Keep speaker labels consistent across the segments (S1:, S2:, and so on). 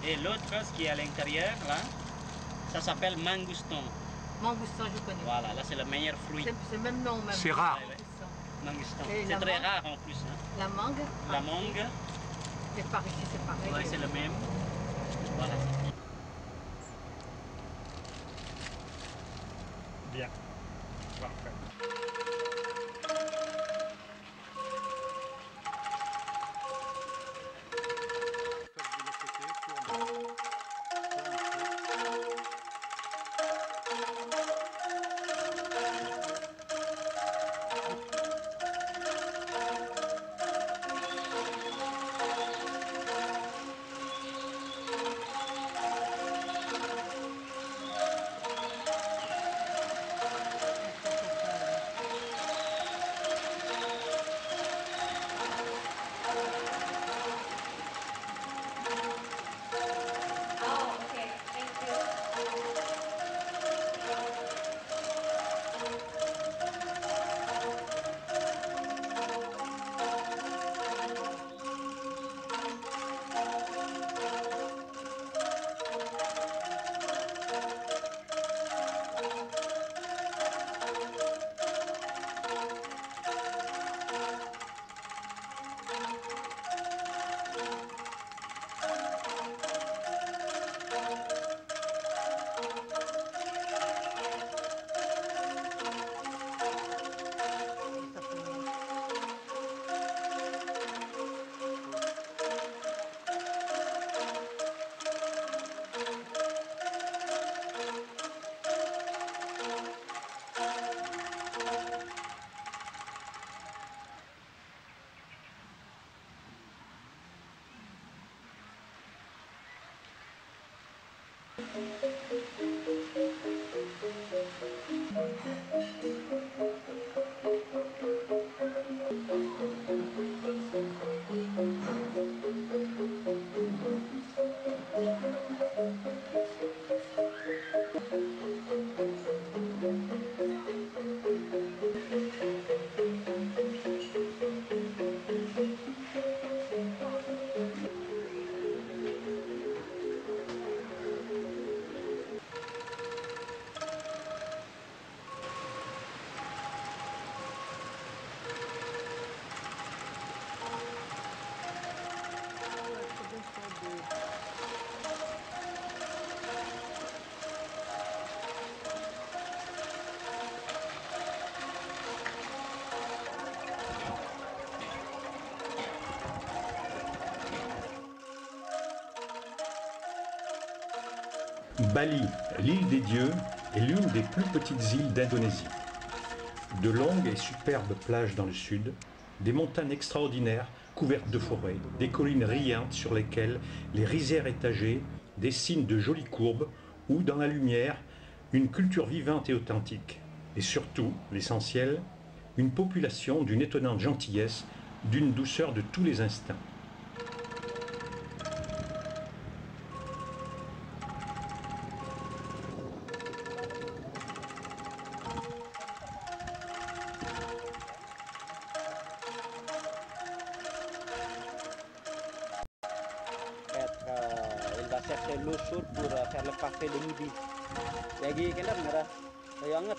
S1: Et l'autre, ce qui est à l'intérieur, là, ça s'appelle mangoustan.
S2: Mangoustan, je connais.
S1: Voilà, là c'est le meilleur fruit.
S2: C'est le même nom même.
S3: C'est rare.
S1: Mangoustan. C'est très rare en plus. Hein.
S2: La mangue.
S1: La mangue.
S2: Et par ici, c'est pareil.
S1: Oui, c'est le même. Voilà.
S3: Bien. Parfait.
S4: Bali, l'île des dieux, est l'une des plus petites îles d'Indonésie. De longues et superbes plages dans le sud, des montagnes extraordinaires couvertes de forêts, des collines riantes sur lesquelles les rizières étagées dessinent de jolies courbes ou, dans la lumière, une culture vivante et authentique. Et surtout, l'essentiel, une population d'une étonnante gentillesse, d'une douceur de tous les instants.
S1: Il va chercher l'eau chaude pour faire le café de midi. Lagi kenapa merah? Kayak anget.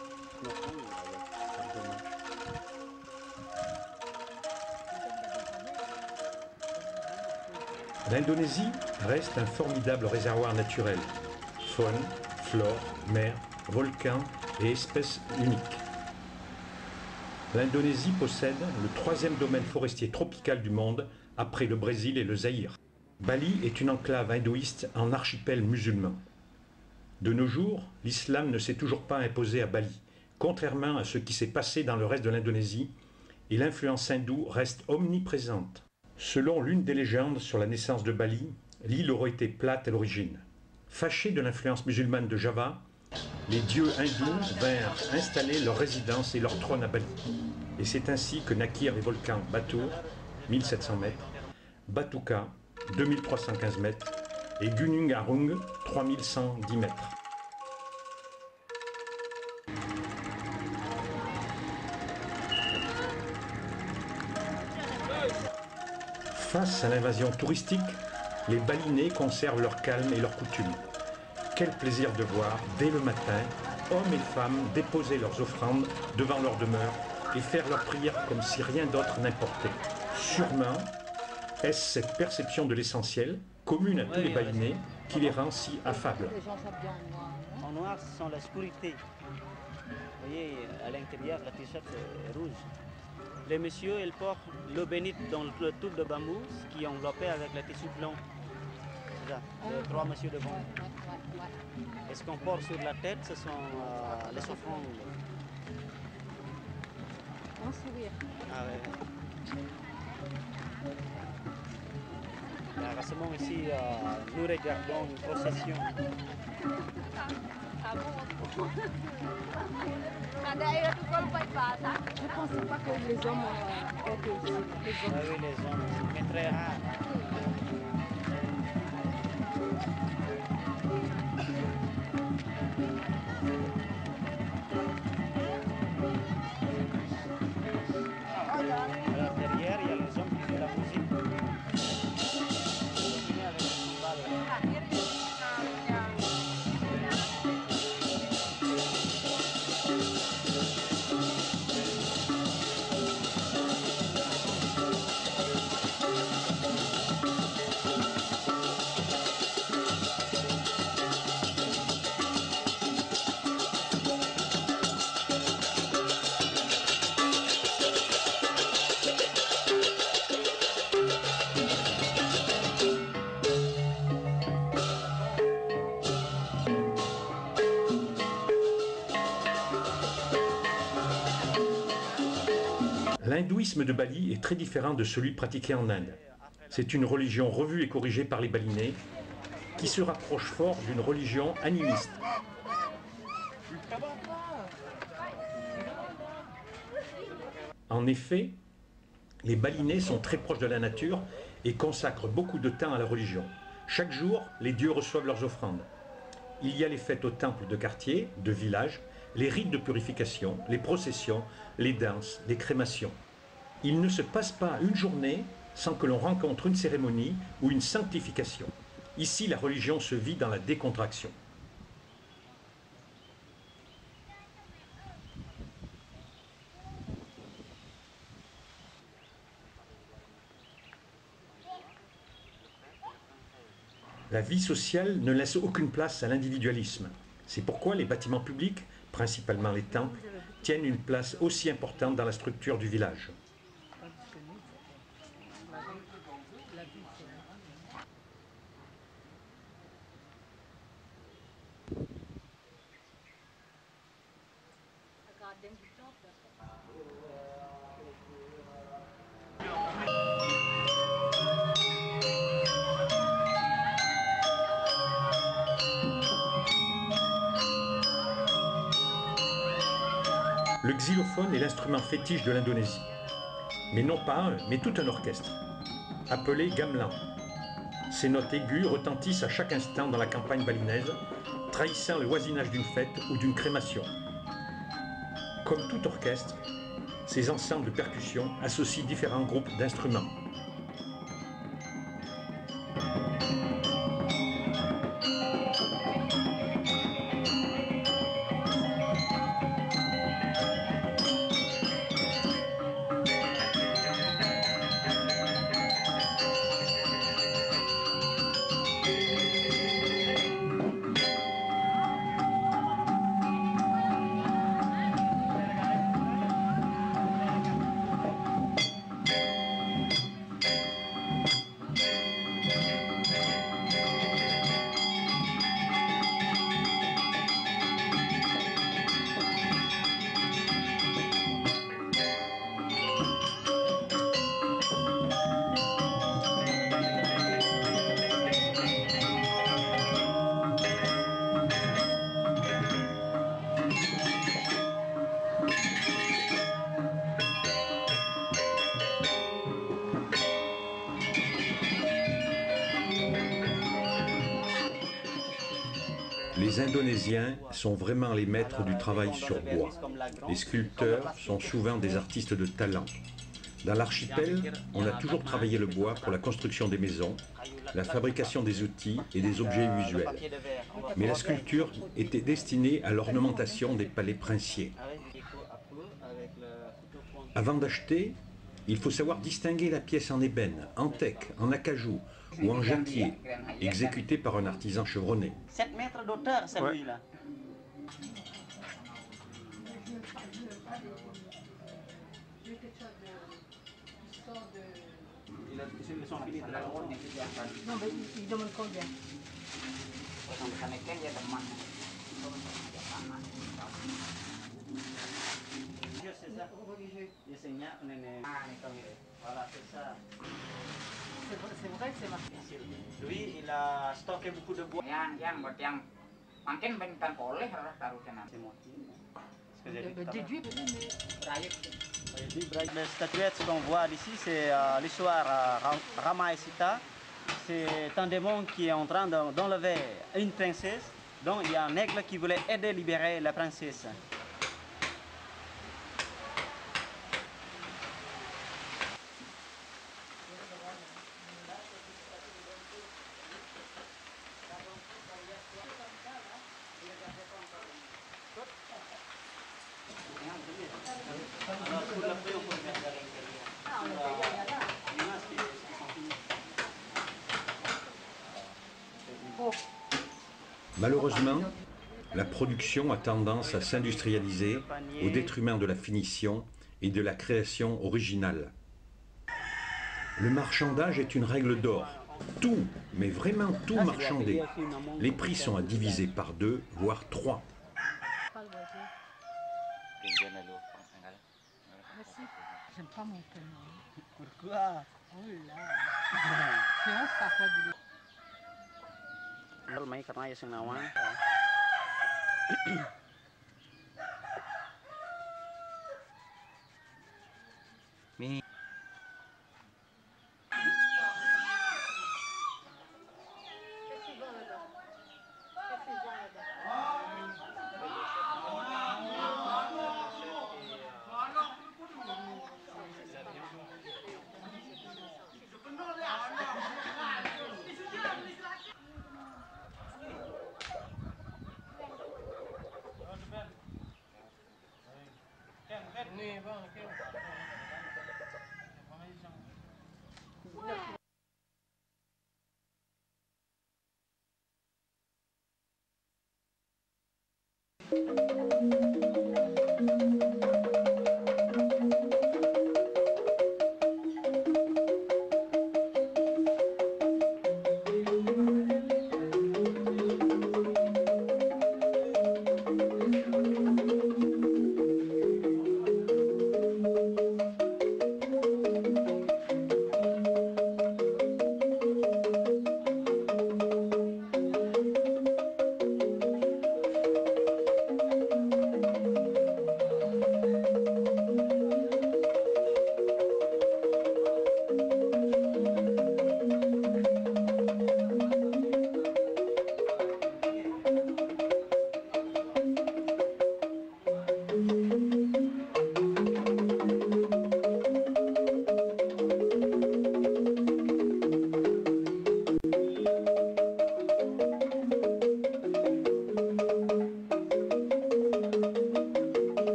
S4: L'Indonésie reste un formidable réservoir naturel. Faune, flore, mer, volcans et espèces uniques. L'Indonésie possède le troisième domaine forestier tropical du monde après le Brésil et le Zaïre. Bali est une enclave hindouiste en archipel musulman. De nos jours, l'islam ne s'est toujours pas imposé à Bali, contrairement à ce qui s'est passé dans le reste de l'Indonésie, et l'influence hindoue reste omniprésente. Selon l'une des légendes sur la naissance de Bali, l'île aurait été plate à l'origine. Fâchés de l'influence musulmane de Java, les dieux hindous vinrent installer leur résidence et leur trône à Bali. Et c'est ainsi que naquirent les volcans Batur, 1700 mètres, Batuka, 2315 mètres, et Gunung Arung, 3110 mètres. Face à l'invasion touristique, les balinais conservent leur calme et leurs coutumes. Quel plaisir de voir, dès le matin, hommes et femmes déposer leurs offrandes devant leur demeure et faire leurs prières comme si rien d'autre n'importait. Sûrement, est-ce cette perception de l'essentiel, commune à tous les balinais, qui les rend si affables.
S2: Les gens s'habillent en noir.
S1: En noir, ce sont la sécurité. Vous voyez, à l'intérieur, la t-shirt est rouge. Les messieurs, ils portent l'eau bénite dans le tube de bambou qui est enveloppé avec le tissu blanc. C'est ça, les trois messieurs devant. Et ce qu'on porte sur la tête, ce sont les offrandes.
S2: Un sourire.
S1: Ah ouais. Là, récemment ici, nous regardons une procession.
S2: Je ne pensais pas que les hommes étaient aussi.
S1: Ah oui, les hommes, mais très rare. Alors, derrière, il y a les hommes qui jouent la musique. Ils continuent avec le cymbale.
S4: L'hindouisme de Bali est très différent de celui pratiqué en Inde. C'est une religion revue et corrigée par les balinais qui se rapproche fort d'une religion animiste. En effet, les balinais sont très proches de la nature et consacrent beaucoup de temps à la religion. Chaque jour, les dieux reçoivent leurs offrandes. Il y a les fêtes au temple de quartier, de village, les rites de purification, les processions, les danses, les crémations. Il ne se passe pas une journée sans que l'on rencontre une cérémonie ou une sanctification. Ici, la religion se vit dans la décontraction. La vie sociale ne laisse aucune place à l'individualisme. C'est pourquoi les bâtiments publics, principalement les temples, tiennent une place aussi importante dans la structure du village. Le xylophone est l'instrument fétiche de l'Indonésie. Mais non pas un, mais tout un orchestre, appelé gamelan. Ces notes aiguës retentissent à chaque instant dans la campagne balinaise, trahissant le voisinage d'une fête ou d'une crémation. Comme tout orchestre, ces ensembles de percussions associent différents groupes d'instruments. Les Indonésiens sont vraiment les maîtres du travail sur bois. Les sculpteurs sont souvent des artistes de talent. Dans l'archipel, on a toujours travaillé le bois pour la construction des maisons, la fabrication des outils et des objets usuels. Mais la sculpture était destinée à l'ornementation des palais princiers. Avant d'acheter, il faut savoir distinguer la pièce en ébène, en teck, en acajou ou en jacquier, exécutée par un artisan chevronné.
S1: 7 mètres d'auteur, celui-là.
S2: Non, mais il demande combien?
S1: C'est ça. Voilà, c'est ça.
S2: C'est vrai que c'est marqué.
S1: Lui, il a stocké beaucoup de bois.
S5: Makin bentar boleh taruh sana.
S1: C'est moi qui. Ce que j'ai dit tout à l'heure.
S2: Déduit,
S1: Les statuettes qu'on voit ici, c'est l'histoire Rama et Sita. C'est un démon qui est en train d'enlever une princesse. Donc il y a un aigle qui voulait aider à libérer la princesse. Alors, pour l'après, on peut mettre à l'intérieur.
S4: Malheureusement, la production a tendance à s'industrialiser au détriment de la finition et de la création originale. Le marchandage est une règle d'or. Tout, mais vraiment tout marchandé. Les prix sont à diviser par 2, voire 3.
S2: Merci. J'aime pas mon prénom.
S1: Pourquoi?
S2: Oh là. C'est un sacre du
S1: Mấy cái này xem nào á. Mi.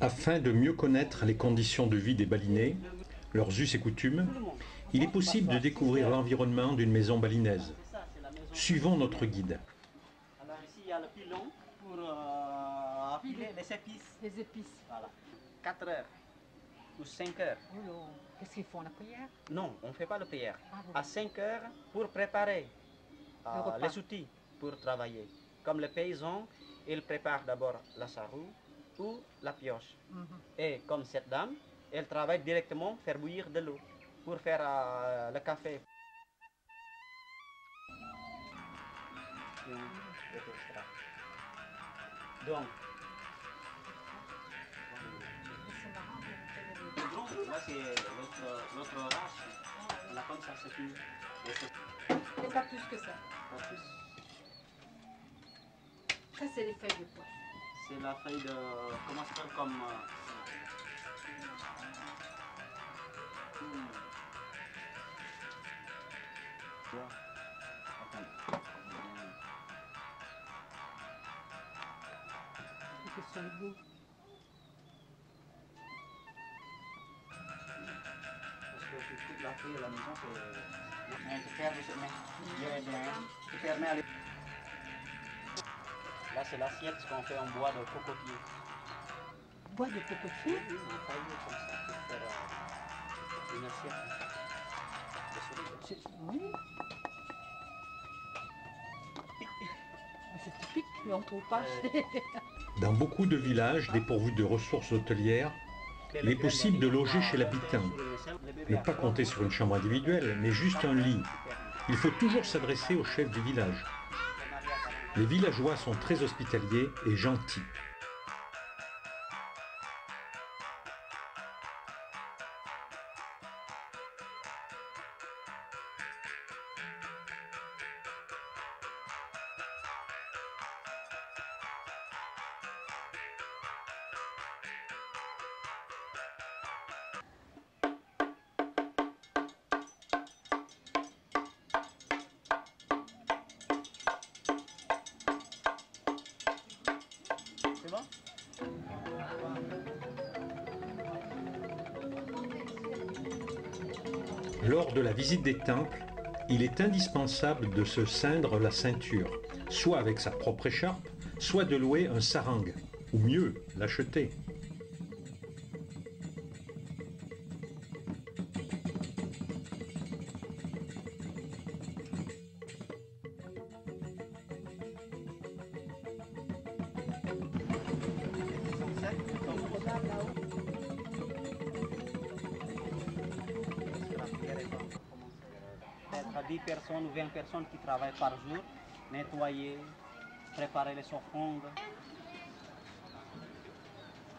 S4: Afin de mieux connaître les conditions de vie des balinais, leurs us et coutumes, il est possible de découvrir l'environnement d'une maison balinaise. Suivons notre guide.
S1: Alors ici, il y a le pilon pour appuyer les épices.
S2: Les épices.
S1: Voilà. 4 heures ou 5 heures.
S2: Oh là. Qu'est-ce qu'ils font, la prière?
S1: Non, on ne fait pas le prière.
S2: Ah bon.
S1: À 5 heures pour préparer
S2: Le repas.
S1: les outils pour travailler. Comme les paysans, ils préparent d'abord la sarrou ou la pioche.
S2: Mhm.
S1: Et comme cette dame, elle travaille directement faire bouillir de l'eau pour faire le café. l'irrigation, etc. Donc, là c'est l'autre race. Là comme ça c'est fini. Et c'est
S2: Et pas plus que ça.
S1: pas plus.
S2: Ça, c'est les feuilles de pois.
S1: C'est la feuille de. Comment ça s'appelle comme.
S2: C'est question de goût.
S1: Parce que toute la feuille à la maison c'est. Mais tu perds tu permets à là c'est l'assiette qu'on fait en bois de cocotier.
S2: Bois de cocotier.
S1: Oui, on taille comme ça pour faire une assiette.
S2: Oui. C'est typique, mais on ne trouve pas.
S4: Dans beaucoup de villages dépourvus de ressources hôtelières, il est possible de loger chez l'habitant. Ne pas compter sur une chambre individuelle, mais juste un lit. Il faut toujours s'adresser au chef du village. Les villageois sont très hospitaliers et gentils.
S1: C'est bon?
S4: Lors de la visite des temples, il est indispensable de se ceindre la ceinture, soit avec sa propre écharpe, soit de louer un sarang, ou mieux, l'acheter.
S1: Peut-être à 10 personnes ou 20 personnes qui travaillent par jour, nettoyer, préparer les offrandes.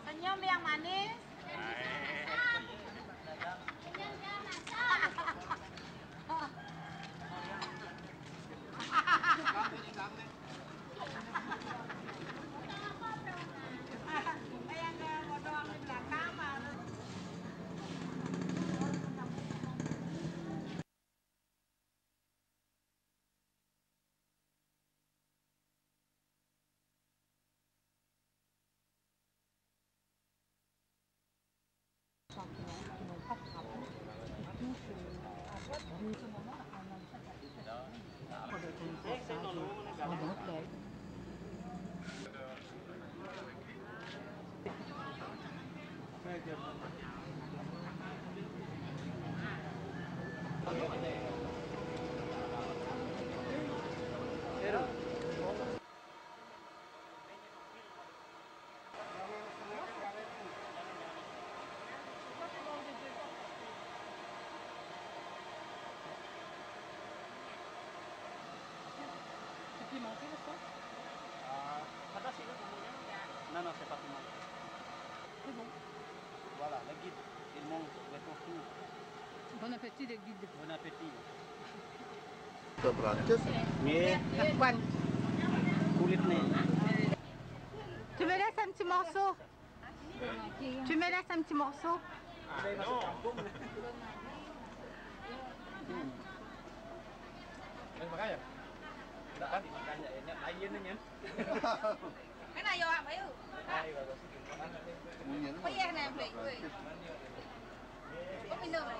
S6: Senyum yang manis. Yang mau doang di belakang mah.
S2: Pimenté, le sauce?
S1: Non, non, c'est pas tout le monde.
S2: C'est bon.
S1: Voilà, le guide, il monte les tours.
S2: Bon appétit, les guides.
S1: Bon appétit.
S2: Mais, Juan,
S1: Kulitnya.
S2: tu me laisses un petit morceau? Tu me laisses un petit morceau?
S6: Cái này vô hả mấy ư? Có dê này em lấy người. Có mình đâu này.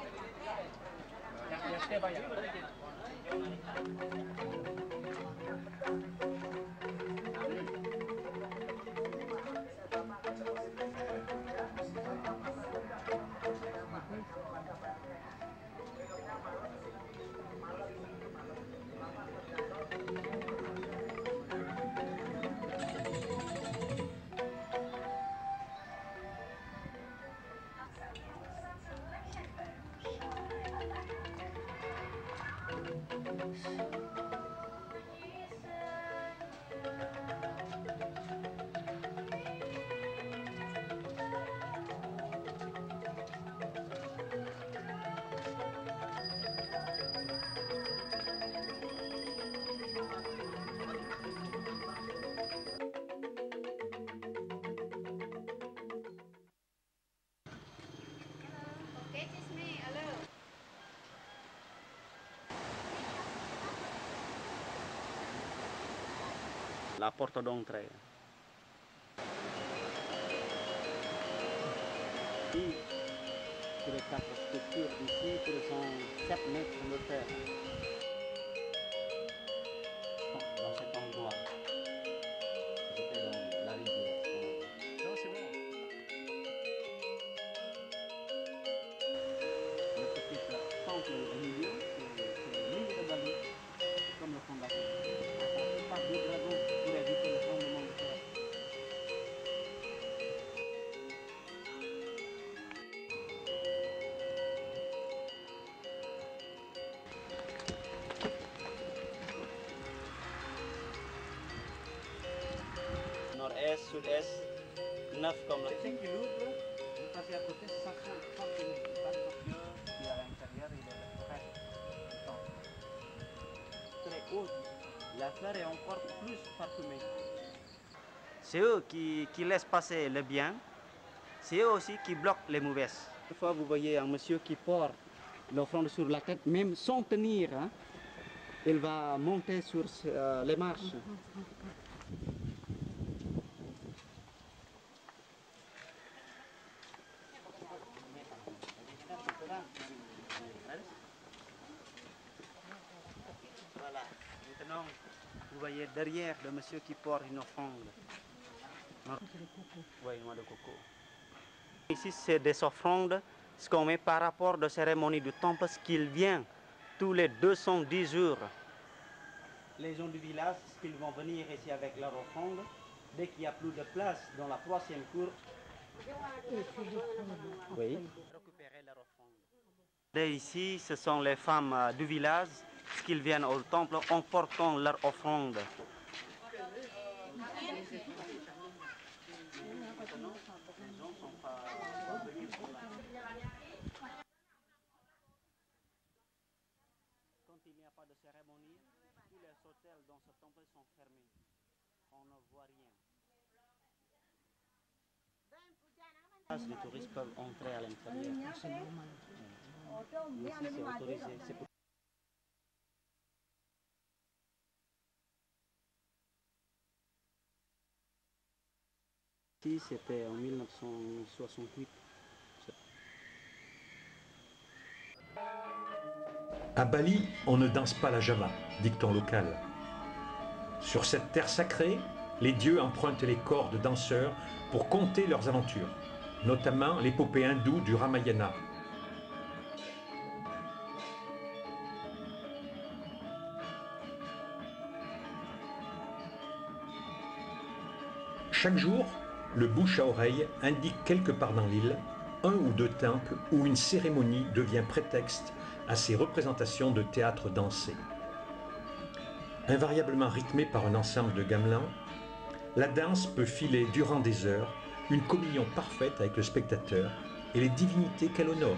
S1: la porte d'entrée. Ici, sur les 4 structures d'ici, ce sont 7 mètres de terre. Dans cet endroit. C'était dans la rivière.
S3: Non, c'est bon.
S1: Le petit temple au milieu, c'est l'île de Bali, comme le fondateur. Attaché par 2 dragons pour éviter le tremblement de terre. Nord-est, sud-est, 9 comme le qui l'ouvre, vous passez à côté, ça sent parfumé. Parce que qui est à l'intérieur, il est presque très haut. La fleur est encore plus parfumée. C'est eux qui laissent passer le bien, c'est eux aussi qui bloquent les mauvaises. Une fois, vous voyez un monsieur qui porte l'offrande sur la tête, même sans tenir, hein, il va monter sur les marches. Voilà. Maintenant, vous voyez derrière le monsieur qui porte une offrande. Oui, noix de coco. Ici, c'est des offrandes, ce qu'on met par rapport de cérémonie du temple, ce qu'il vient tous les 210 jours. Les gens du village, ils vont venir ici avec leur offrande. Dès qu'il n'y a plus de place dans la 3e cour, oui, récupérer leur offrande. Dès ici, ce sont les femmes du village, qu'ils viennent au temple en portant leur offrande. Quand il n'y a pas de cérémonie, tous les hôtels dans ce temple sont fermés. On ne voit rien. Les touristes peuvent entrer à l'intérieur. Ici, c'est autorisé. Ici, c'était en 1968.
S4: À Bali, on ne danse pas la java, dicton local. Sur cette terre sacrée, les dieux empruntent les corps de danseurs pour conter leurs aventures, notamment l'épopée hindoue du Ramayana. Chaque jour, le bouche à oreille indique quelque part dans l'île un ou 2 temples où une cérémonie devient prétexte à ces représentations de théâtre dansé. Invariablement rythmée par un ensemble de gamelans, la danse peut filer durant des heures une communion parfaite avec le spectateur et les divinités qu'elle honore.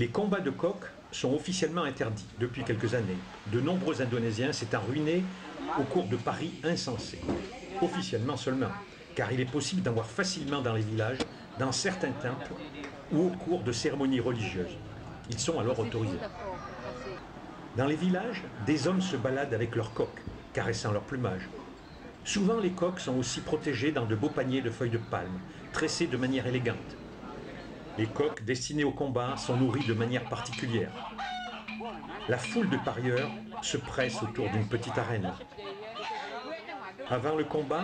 S4: Les combats de coqs sont officiellement interdits depuis quelques années. De nombreux Indonésiens s'étant ruinés au cours de paris insensés. Officiellement seulement, car il est possible d'en voir facilement dans les villages, dans certains temples ou au cours de cérémonies religieuses. Ils sont alors autorisés. Dans les villages, des hommes se baladent avec leurs coqs, caressant leur plumage. Souvent, les coqs sont aussi protégés dans de beaux paniers de feuilles de palme, tressés de manière élégante. Les coqs destinés au combat sont nourris de manière particulière. La foule de parieurs se presse autour d'une petite arène. Avant le combat,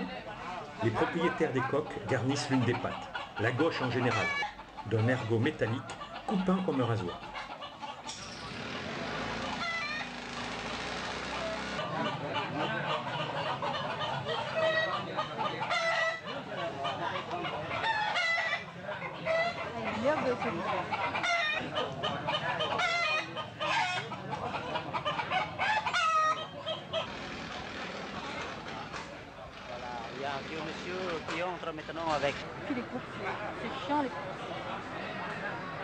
S4: les propriétaires des coqs garnissent l'une des pattes, la gauche en général, d'un ergot métallique coupant comme un rasoir.
S1: Il y a un vieux monsieur qui entre maintenant avec.
S2: Puis les courses, c'est chiant les courses.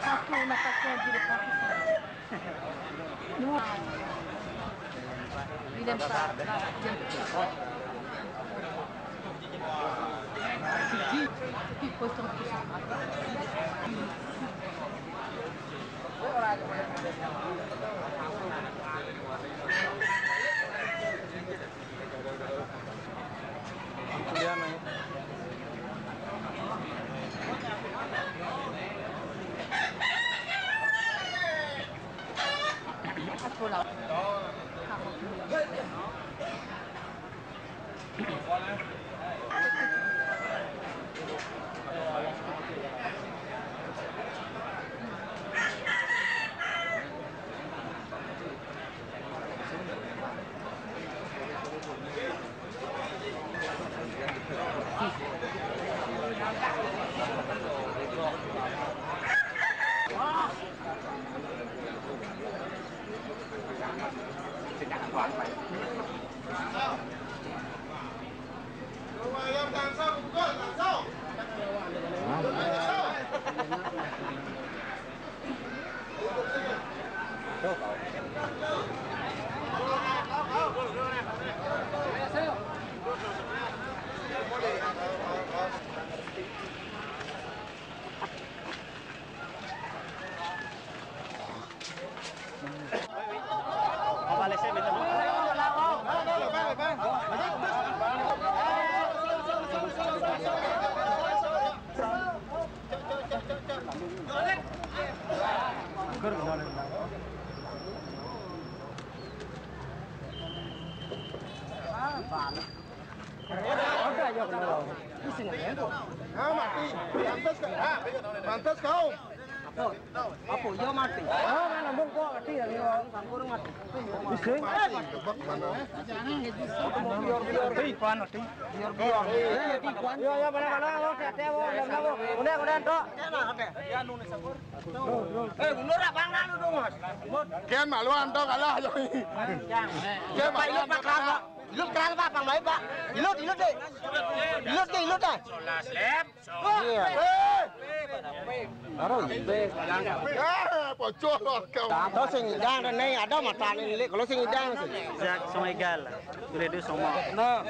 S2: Partout on n'a pas fait un les courses. Nous, il aime pas. C'est qui faut tenter ça.
S1: On va laisser maintenant.
S6: Pantas kau.
S7: Apa yo mati? Oh, mana bongko mati ya yo kurang mati. Bising. Biar pan mati. Biar. Yo yo mana lo tete wo lemna wo. Udah tok. Ya nu ne sabur. Gunur abang nanu dong, Mas.
S6: Ken maluan tok kalah yo.
S7: Ken maluan pak kalah. Ilut kerang apa bang Pak? Ilut deh. Ilut dah.
S3: Solas lep.
S7: Iya. Taruh be.
S6: Pocok kau.
S7: Tahu sing hidang dan ni ada mata ni lek. Kalau sing hidang sih.
S1: Sont égales. Tous les deux sont morts.
S7: Nah.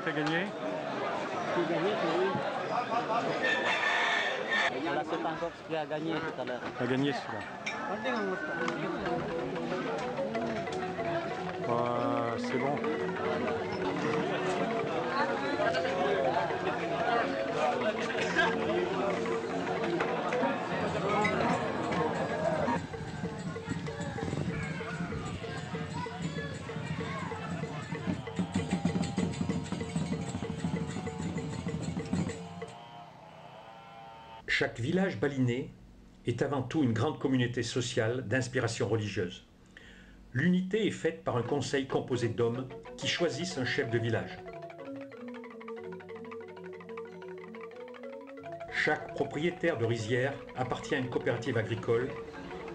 S3: qui a gagné?
S1: Qui a gagné, c'est lui. Voilà, c'est encore ce qui a gagné tout à l'heure.
S3: A gagné celui-là. C'est bon.
S4: Chaque village balinais est avant tout une grande communauté sociale d'inspiration religieuse. L'unité est faite par un conseil composé d'hommes qui choisissent un chef de village. Chaque propriétaire de rizière appartient à une coopérative agricole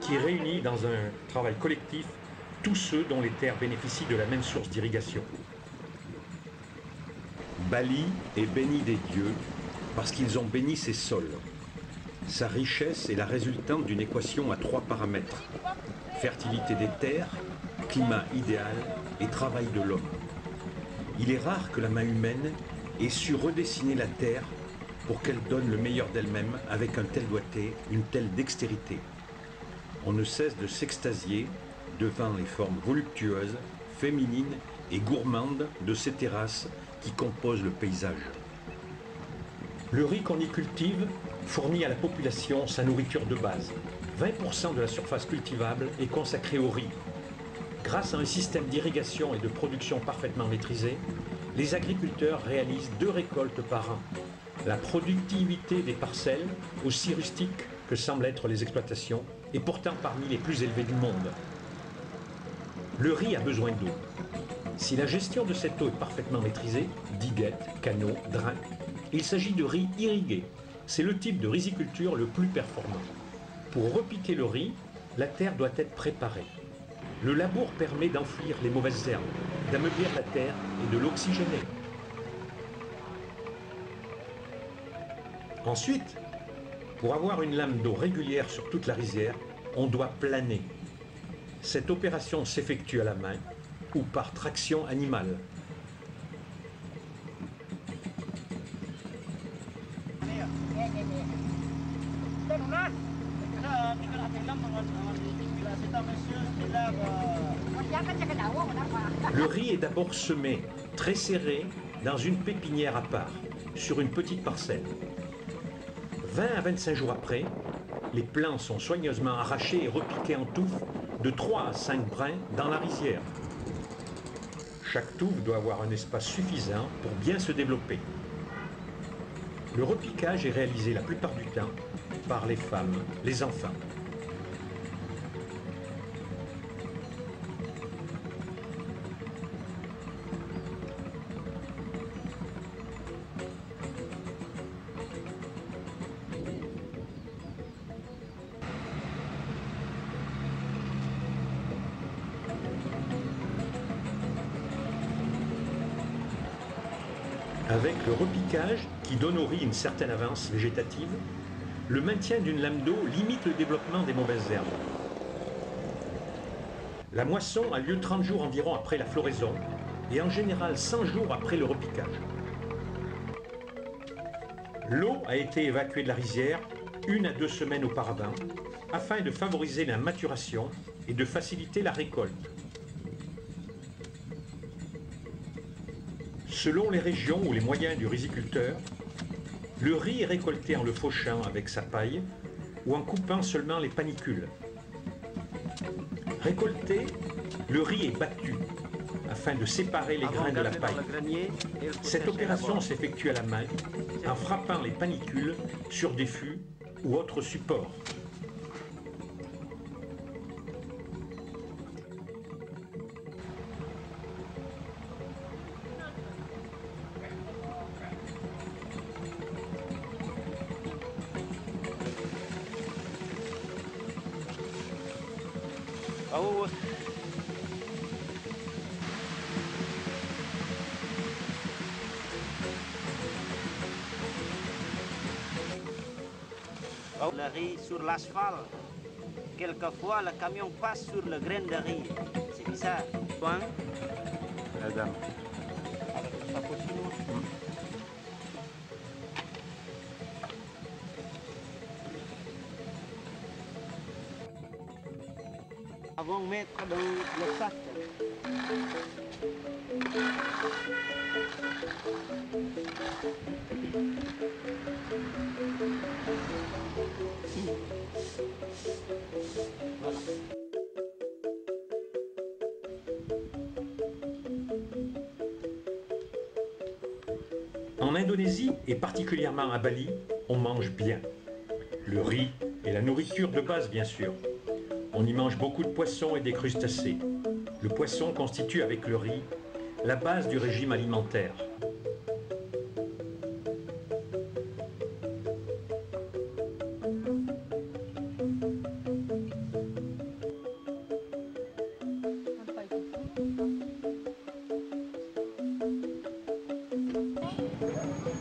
S4: qui réunit dans un travail collectif tous ceux dont les terres bénéficient de la même source d'irrigation. Bali est béni des dieux parce qu'ils ont béni ses sols. Sa richesse est la résultante d'une équation à 3 paramètres: fertilité des terres, climat idéal et travail de l'homme. Il est rare que la main humaine ait su redessiner la terre pour qu'elle donne le meilleur d'elle-même avec un tel doigté, une telle dextérité. On ne cesse de s'extasier devant les formes voluptueuses, féminines et gourmandes de ces terrasses qui composent le paysage. Le riz qu'on y cultive fournit à la population sa nourriture de base. 20% de la surface cultivable est consacrée au riz. Grâce à un système d'irrigation et de production parfaitement maîtrisé, les agriculteurs réalisent 2 récoltes par an. La productivité des parcelles, aussi rustiques que semblent être les exploitations, est pourtant parmi les plus élevées du monde. Le riz a besoin d'eau. Si la gestion de cette eau est parfaitement maîtrisée, diguettes, canaux, drains, il s'agit de riz irrigué. C'est le type de riziculture le plus performant. Pour repiquer le riz, la terre doit être préparée. Le labour permet d'enfouir les mauvaises herbes, d'ameublir la terre et de l'oxygéner. Ensuite, pour avoir une lame d'eau régulière sur toute la rizière, on doit planer. Cette opération s'effectue à la main ou par traction animale. Le riz est d'abord semé, très serré, dans une pépinière à part, sur une petite parcelle. 20 à 25 jours après, les plants sont soigneusement arrachés et repiqués en touffes de 3 à 5 brins dans la rizière. Chaque touffe doit avoir un espace suffisant pour bien se développer. Le repiquage est réalisé la plupart du temps par les femmes, les enfants. Avec le repiquage, qui donne au riz une certaine avance végétative, le maintien d'une lame d'eau limite le développement des mauvaises herbes. La moisson a lieu 30 jours environ après la floraison et en général 100 jours après le repiquage. L'eau a été évacuée de la rizière 1 à 2 semaines auparavant afin de favoriser la maturation et de faciliter la récolte. Selon les régions ou les moyens du riziculteur, le riz est récolté en le fauchant avec sa paille ou en coupant seulement les panicules. Récolté, le riz est battu afin de séparer les grains de la paille. Cette opération s'effectue à la main en frappant les panicules sur des fûts ou autres supports.
S1: Le riz sur l'asphalte. Quelquefois, le camion passe sur le grain de riz. C'est bizarre.
S3: La dame.
S1: cappuccino. Avant de mettre dans le sac. Voilà.
S4: En Indonésie, et particulièrement à Bali, on mange bien. Le riz et la nourriture de base, bien sûr. On y mange beaucoup de poissons et des crustacés. Le poisson constitue avec le riz la base du régime alimentaire.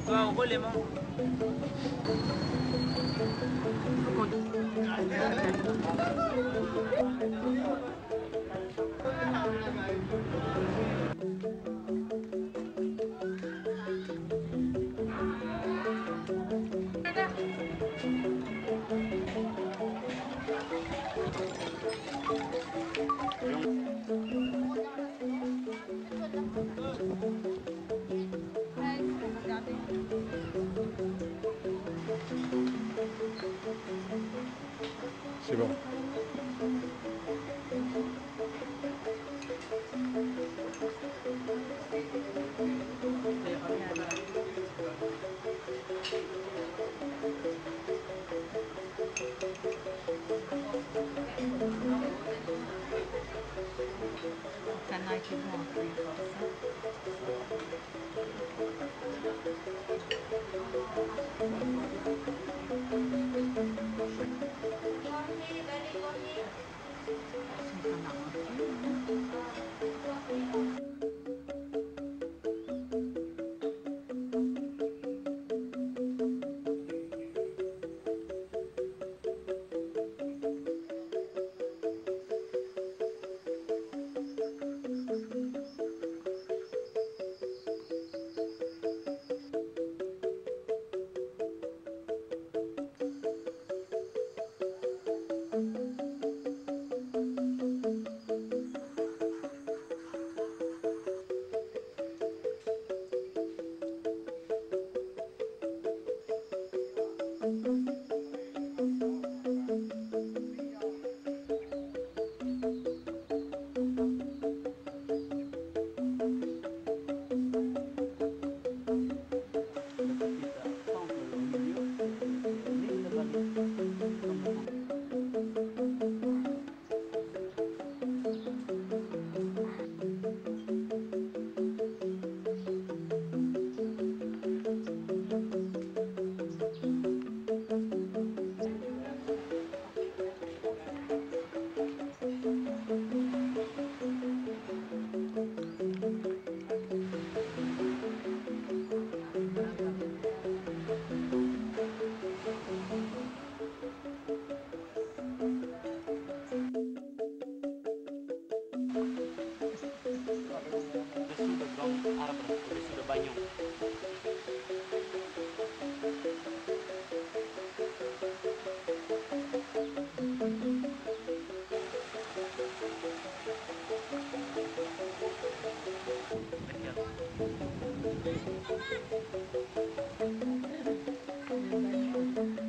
S7: On roule les mains.
S3: C'est bon.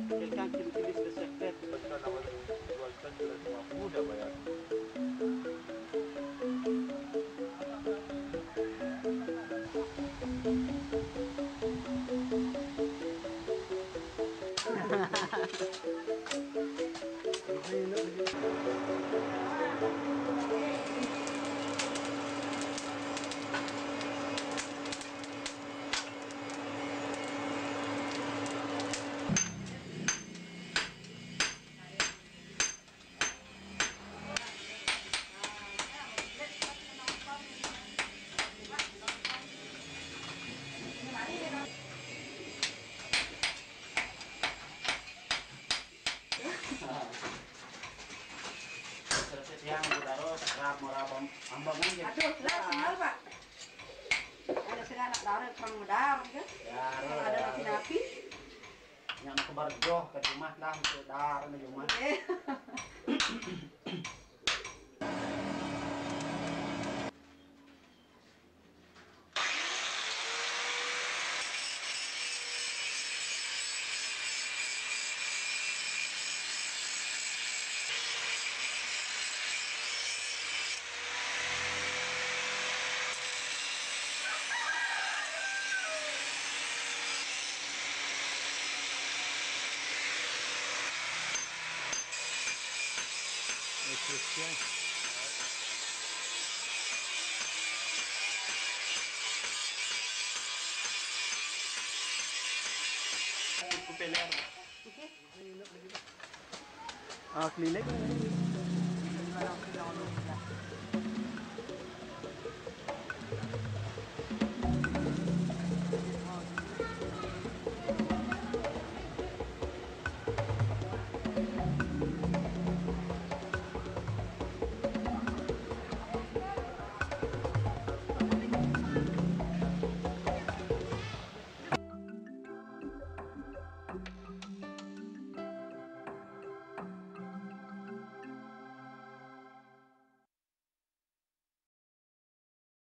S1: Quelqu'un qui utilise le serpette. Yang taruh serap merabam ambang aja.
S6: Aduh, lah, kenal Pak. Ada dengan anak darah perang medar kan. Kalau ada napi-napi.
S7: Yang kebarjo ke rumah lah untuk dar ke rumah.
S1: Ah, keliling.